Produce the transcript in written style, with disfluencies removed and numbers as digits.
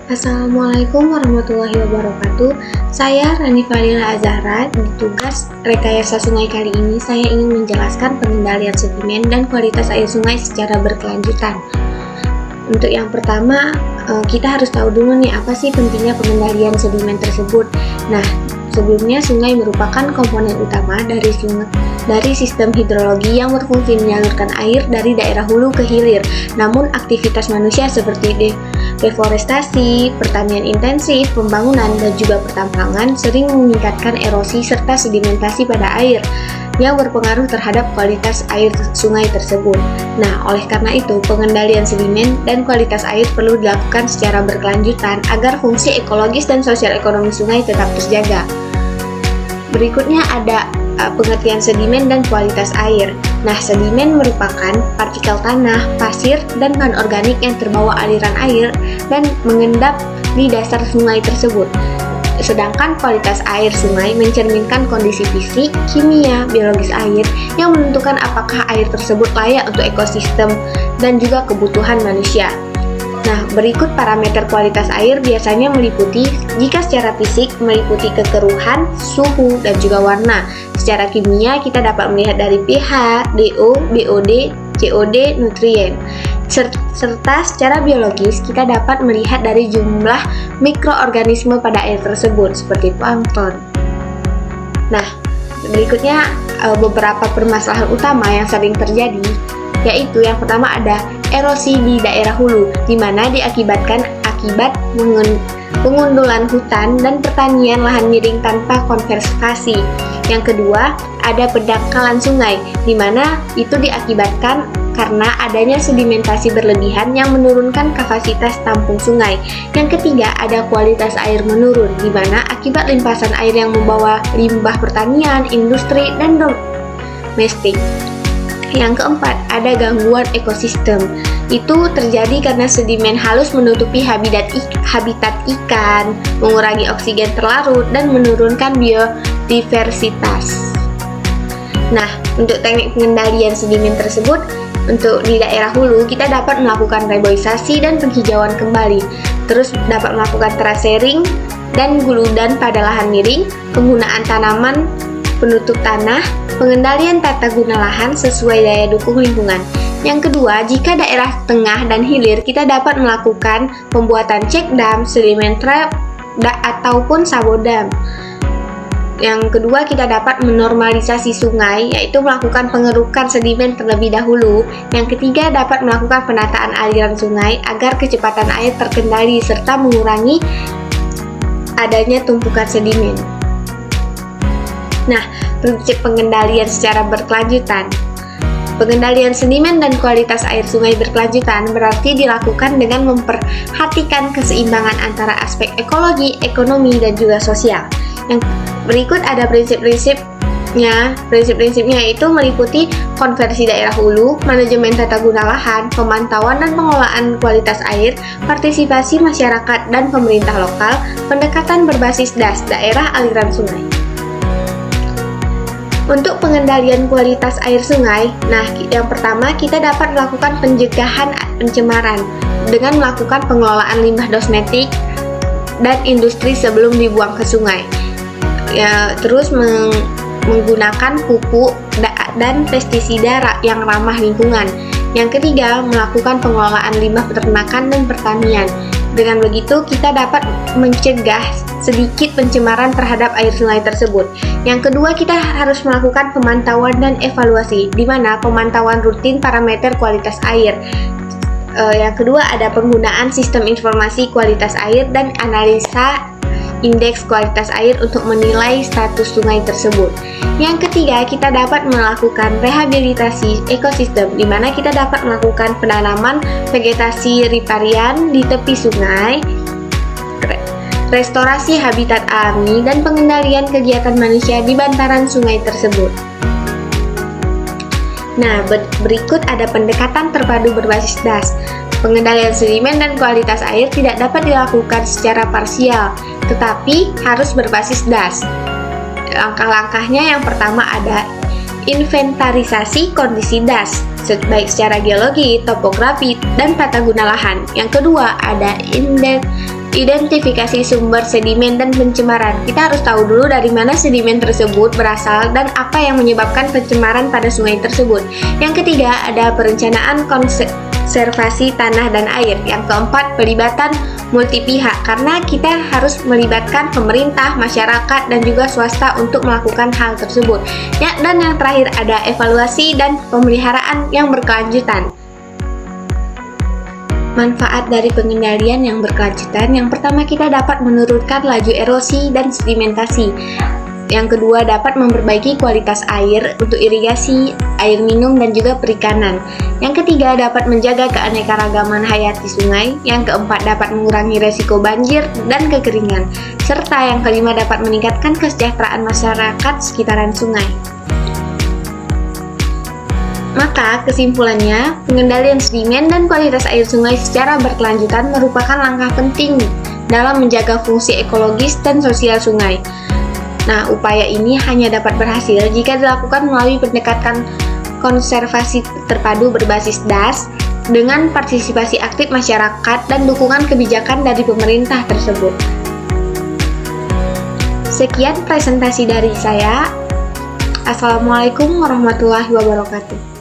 Assalamualaikum warahmatullahi wabarakatuh. Saya Rani Falila Azahra. Di tugas rekayasa sungai kali ini, saya ingin menjelaskan pengendalian sedimen dan kualitas air sungai secara berkelanjutan. Untuk yang pertama, kita harus tahu dulu nih apa sih pentingnya pengendalian sedimen tersebut. Nah, sebelumnya sungai merupakan komponen utama dari sistem hidrologi yang berfungsi menyalurkan air dari daerah hulu ke hilir. Namun aktivitas manusia seperti deforestasi, pertanian intensif, pembangunan, dan juga pertambangan sering meningkatkan erosi serta sedimentasi pada air yang berpengaruh terhadap kualitas air sungai tersebut. Nah, oleh karena itu, pengendalian sedimen dan kualitas air perlu dilakukan secara berkelanjutan agar fungsi ekologis dan sosial ekonomi sungai tetap terjaga. Berikutnya ada pengertian sedimen dan kualitas air. Nah, sedimen merupakan partikel tanah, pasir, dan bahan organik yang terbawa aliran air dan mengendap di dasar sungai tersebut. Sedangkan kualitas air sungai mencerminkan kondisi fisik, kimia, biologis air yang menentukan apakah air tersebut layak untuk ekosistem dan juga kebutuhan manusia. Nah, berikut parameter kualitas air biasanya meliputi, jika secara fisik meliputi kekeruhan, suhu, dan juga warna. Secara kimia kita dapat melihat dari pH, DO, BOD, COD, nutrien. Serta secara biologis kita dapat melihat dari jumlah mikroorganisme pada air tersebut seperti plankton. Nah, berikutnya beberapa permasalahan utama yang sering terjadi, yaitu yang pertama ada erosi di daerah hulu, di mana diakibatkan akibat pengundulan hutan dan pertanian lahan miring tanpa konservasi. Yang kedua, ada pendangkalan sungai, di mana itu diakibatkan karena adanya sedimentasi berlebihan yang menurunkan kapasitas tampung sungai. Yang ketiga, ada kualitas air menurun, di mana akibat limpasan air yang membawa limbah pertanian, industri, dan domestik. Yang keempat, ada gangguan ekosistem. Itu terjadi karena sedimen halus menutupi habitat ikan, mengurangi oksigen terlarut, dan menurunkan biodiversitas. Nah, untuk teknik pengendalian sedimen tersebut, untuk di daerah hulu, kita dapat melakukan reboisasi dan penghijauan kembali. Terus dapat melakukan terasering dan guludan pada lahan miring, penggunaan tanaman penutup tanah, pengendalian tata guna lahan sesuai daya dukung lingkungan. Yang kedua, jika daerah tengah dan hilir, kita dapat melakukan pembuatan check dam, sedimen trap, ataupun sabodam. Yang kedua, kita dapat menormalisasi sungai, yaitu melakukan pengerukan sedimen terlebih dahulu. Yang ketiga, dapat melakukan penataan aliran sungai agar kecepatan air terkendali serta mengurangi adanya tumpukan sedimen. Nah, prinsip pengendalian secara berkelanjutan. Pengendalian sedimen dan kualitas air sungai berkelanjutan berarti dilakukan dengan memperhatikan keseimbangan antara aspek ekologi, ekonomi, dan juga sosial. Yang berikut ada prinsip-prinsipnya. Prinsip-prinsipnya itu meliputi konversi daerah hulu, manajemen tata guna lahan, pemantauan dan pengelolaan kualitas air, partisipasi masyarakat dan pemerintah lokal, pendekatan berbasis DAS, daerah aliran sungai. Untuk pengendalian kualitas air sungai, nah yang pertama kita dapat melakukan pencegahan pencemaran dengan melakukan pengelolaan limbah domestik dan industri sebelum dibuang ke sungai. Ya, terus menggunakan pupuk dan pestisida yang ramah lingkungan. Yang ketiga, melakukan pengelolaan limbah peternakan dan pertanian. Dengan begitu, kita dapat mencegah sedikit pencemaran terhadap air sungai tersebut. Yang kedua, kita harus melakukan pemantauan dan evaluasi, di mana pemantauan rutin parameter kualitas air. Yang kedua, ada penggunaan sistem informasi kualitas air dan analisa indeks kualitas air untuk menilai status sungai tersebut. Yang ketiga, kita dapat melakukan rehabilitasi ekosistem, di mana kita dapat melakukan penanaman vegetasi riparian di tepi sungai, restorasi habitat alami, dan pengendalian kegiatan manusia di bantaran sungai tersebut. Nah, berikut ada pendekatan terpadu berbasis DAS. Pengendalian sedimen dan kualitas air tidak dapat dilakukan secara parsial, tetapi harus berbasis DAS. Langkah-langkahnya yang pertama ada inventarisasi kondisi DAS, baik secara geologi, topografi, dan tata guna lahan. Yang kedua ada Identifikasi sumber sedimen dan pencemaran. Kita harus tahu dulu dari mana sedimen tersebut berasal dan apa yang menyebabkan pencemaran pada sungai tersebut. Yang ketiga, ada perencanaan konservasi tanah dan air. Yang keempat, pelibatan multi pihak, karena kita harus melibatkan pemerintah, masyarakat, dan juga swasta untuk melakukan hal tersebut. Dan yang terakhir, ada evaluasi dan pemeliharaan yang berkelanjutan. Manfaat dari pengendalian yang berkelanjutan. Yang pertama, kita dapat menurunkan laju erosi dan sedimentasi. Yang kedua, dapat memperbaiki kualitas air untuk irigasi, air minum, dan juga perikanan. Yang ketiga, dapat menjaga keanekaragaman hayati sungai. Yang keempat, dapat mengurangi resiko banjir dan kekeringan. Serta yang kelima, dapat meningkatkan kesejahteraan masyarakat sekitaran sungai. Maka, kesimpulannya, pengendalian sedimen dan kualitas air sungai secara berkelanjutan merupakan langkah penting dalam menjaga fungsi ekologis dan sosial sungai. Nah, upaya ini hanya dapat berhasil jika dilakukan melalui pendekatan konservasi terpadu berbasis DAS dengan partisipasi aktif masyarakat dan dukungan kebijakan dari pemerintah tersebut. Sekian presentasi dari saya. Assalamualaikum warahmatullahi wabarakatuh.